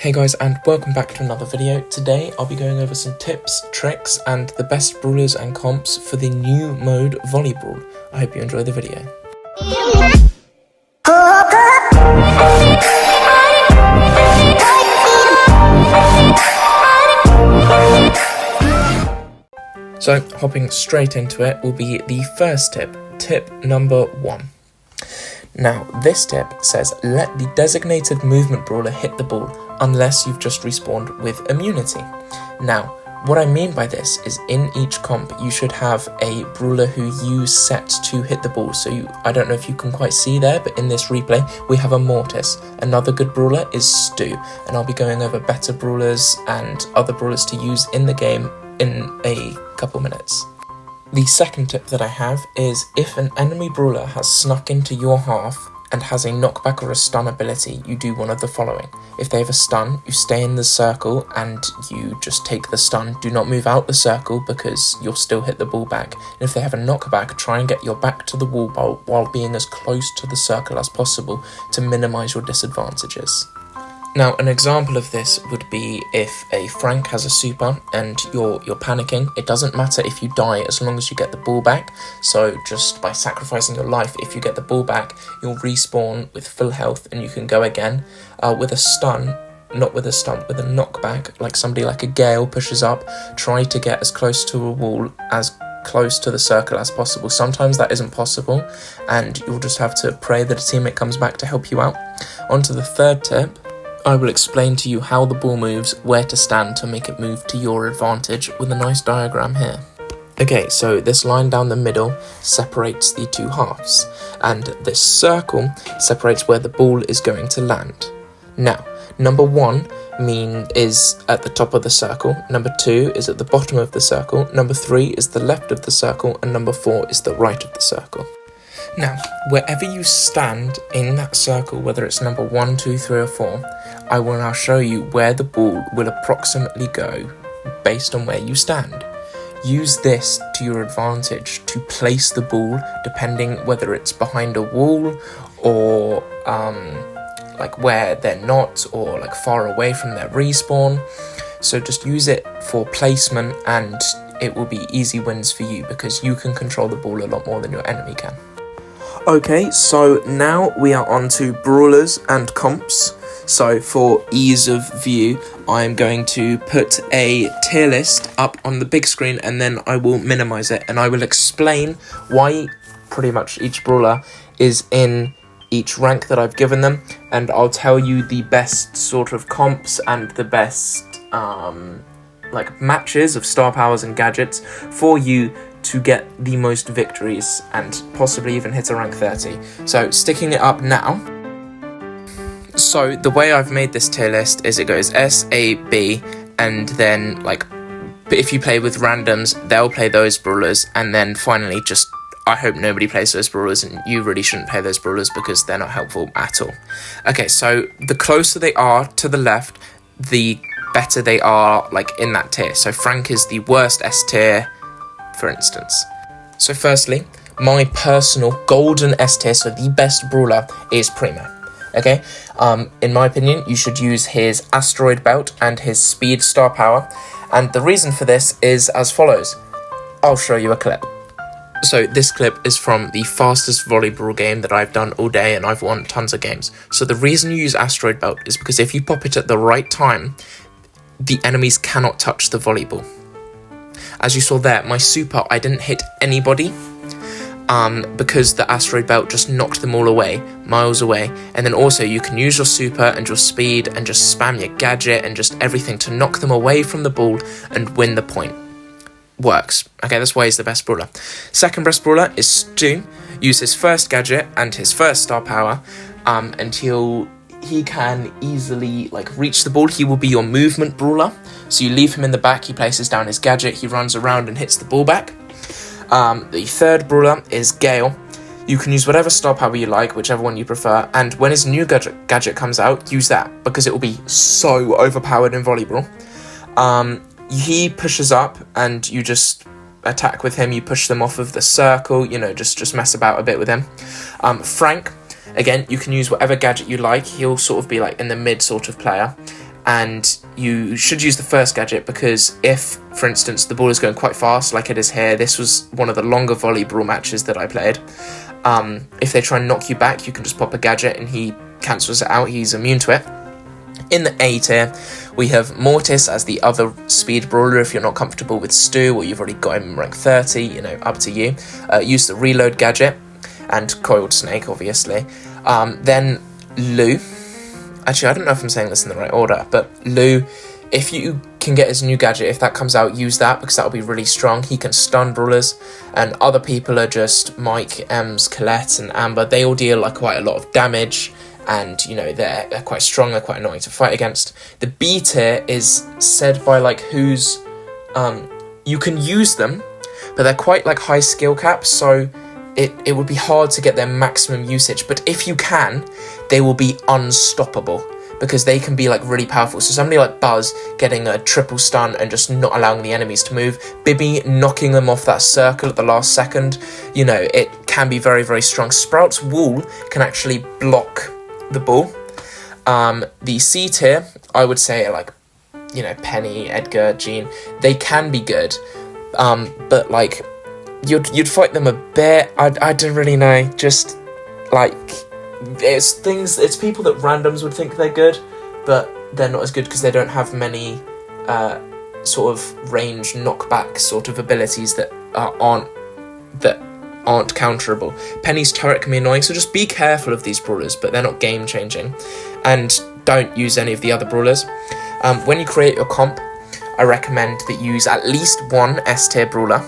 Hey guys, and welcome back to another video. Today I'll be going over some tips, tricks and the best brawlers and comps for the new mode Volley Brawl. I hope you enjoy the video. So hopping straight into it will be the first tip, tip number 1. Now, this tip says, let the designated movement brawler hit the ball unless you've just respawned with immunity. Now, what I mean by this is in each comp, you should have a brawler who you set to hit the ball. So I don't know if you can quite see there, but in this replay, we have a Mortis. Another good brawler is Stu, and I'll be going over better brawlers and other brawlers to use in the game in a couple minutes. The second tip that I have is if an enemy brawler has snuck into your half and has a knockback or a stun ability, you do one of the following. If they have a stun, you stay in the circle and you just take the stun. Do not move out the circle because you'll still hit the ball back. And if they have a knockback, try and get your back to the wall while being as close to the circle as possible to minimize your disadvantages. Now, an example of this would be if a Frank has a super and you're panicking. It doesn't matter if you die as long as you get the ball back. So just by sacrificing your life, if you get the ball back, you'll respawn with full health and you can go again. With a stun, not with a stun, with a knockback, like somebody like a Gale pushes up, try to get as close to a wall, as close to the circle as possible. Sometimes that isn't possible and you'll just have to pray that a teammate comes back to help you out. On to the third tip. I will explain to you how the ball moves, where to stand to make it move to your advantage with a nice diagram here. Okay, so this line down the middle separates the two halves, and this circle separates where the ball is going to land. Now, number 1 is at the top of the circle, number 2 is at the bottom of the circle, number 3 is the left of the circle, and number 4 is the right of the circle. Now, wherever you stand in that circle, whether it's number 1, 2, 3 or 4, I will now show you where the ball will approximately go based on where you stand. Use this to your advantage to place the ball depending whether it's behind a wall or like where they're not, or like far away from their respawn. So just use it for placement and it will be easy wins for you because you can control the ball a lot more than your enemy can. Okay, so now we are on to brawlers and comps. So for ease of view, I'm going to put a tier list up on the big screen and then I will minimize it and I will explain why pretty much each brawler is in each rank that I've given them, and I'll tell you the best sort of comps and the best like matches of star powers and gadgets for you to get the most victories and possibly even hit a rank 30. So sticking it up now. So the way I've made this tier list is it goes S, A, B, and then like if you play with randoms, they'll play those brawlers, and then finally just I hope nobody plays those brawlers, and you really shouldn't play those brawlers because they're not helpful at all. Okay, so the closer they are to the left, the better they are like in that tier. So Frank is the worst S tier, for instance. So firstly, my personal golden S tier, so the best brawler, is Primo. Okay, in my opinion, you should use his asteroid belt and his speed star power, and the reason for this is as follows. I'll show you a clip. So this clip is from the fastest volleyball game that I've done all day, and I've won tons of games. So the reason you use asteroid belt is because if you pop it at the right time, the enemies cannot touch the volleyball. As you saw there, my super, I didn't hit anybody because the asteroid belt just knocked them all away, miles away. And then also you can use your super and your speed and just spam your gadget and just everything to knock them away from the ball and win the point. Works. Okay, that's why he's the best brawler. Second best brawler is Stu. Use his first gadget and his first star power until he can easily like reach the ball. He will be your movement brawler. So you leave him in the back, he places down his gadget, he runs around and hits the ball back. The third brawler is Gale. You can use whatever star power you like, whichever one you prefer, and when his new gadget comes out, use that, because it will be so overpowered in volleyball. He pushes up and you just attack with him, you push them off of the circle, you know, just mess about a bit with him. Frank, again, you can use whatever gadget you like, he'll sort of be like in the mid sort of player. and you should use the first gadget, because if, for instance, the ball is going quite fast, like it is here, this was one of the longer volley brawl matches that I played, if they try and knock you back, you can just pop a gadget and he cancels it out, he's immune to it. In the A tier, we have Mortis as the other speed brawler. If you're not comfortable with Stu, or you've already got him rank 30, you know, up to you. Use the reload gadget, and Coiled Snake, obviously. Then Lou. Actually, I don't know if I'm saying this in the right order, but Lou, if you can get his new gadget, if that comes out, use that, because that'll be really strong. He can stun brawlers, and other people are just Mike, Ems, Colette, and Amber. They all deal like quite a lot of damage, and you know, they're quite strong, they're quite annoying to fight against. The B tier is said by like who's you can use them, but they're quite like high skill caps, so it would be hard to get their maximum usage, but if you can, they will be unstoppable, because they can be like really powerful. So somebody like Buzz getting a triple stun and just not allowing the enemies to move, Bibby knocking them off that circle at the last second, you know, it can be very, very strong. Sprout's wall can actually block the ball. The C tier, I would say, like, you know, Penny, Edgar, Jean, they can be good, but like you'd fight them a bit. I don't really know, just like it's people that randoms would think they're good, but they're not as good because they don't have many sort of range knockback sort of abilities that aren't counterable. Penny's turret can be annoying, so just be careful of these brawlers, but they're not game changing, and don't use any of the other brawlers. When you create your comp, I recommend that you use at least one S tier brawler,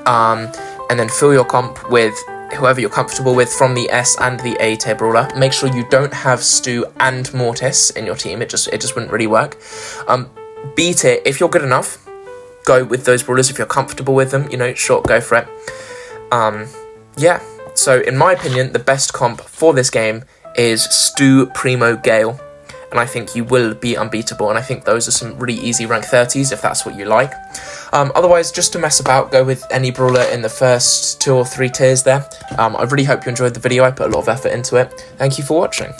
and then fill your comp with whoever you're comfortable with from the S and the A tier brawler. Make sure you don't have Stu and Mortis in your team, it just wouldn't really work. B tier, if you're good enough, go with those brawlers. If you're comfortable with them, you know, sure, go for it. Yeah, so in my opinion, the best comp for this game is Stu, Primo, Gale, and I think you will be unbeatable, and I think those are some really easy rank 30s if that's what you like. Otherwise, just to mess about, go with any brawler in the first 2 or 3 tiers there. I really hope you enjoyed the video. I put a lot of effort into it. Thank you for watching.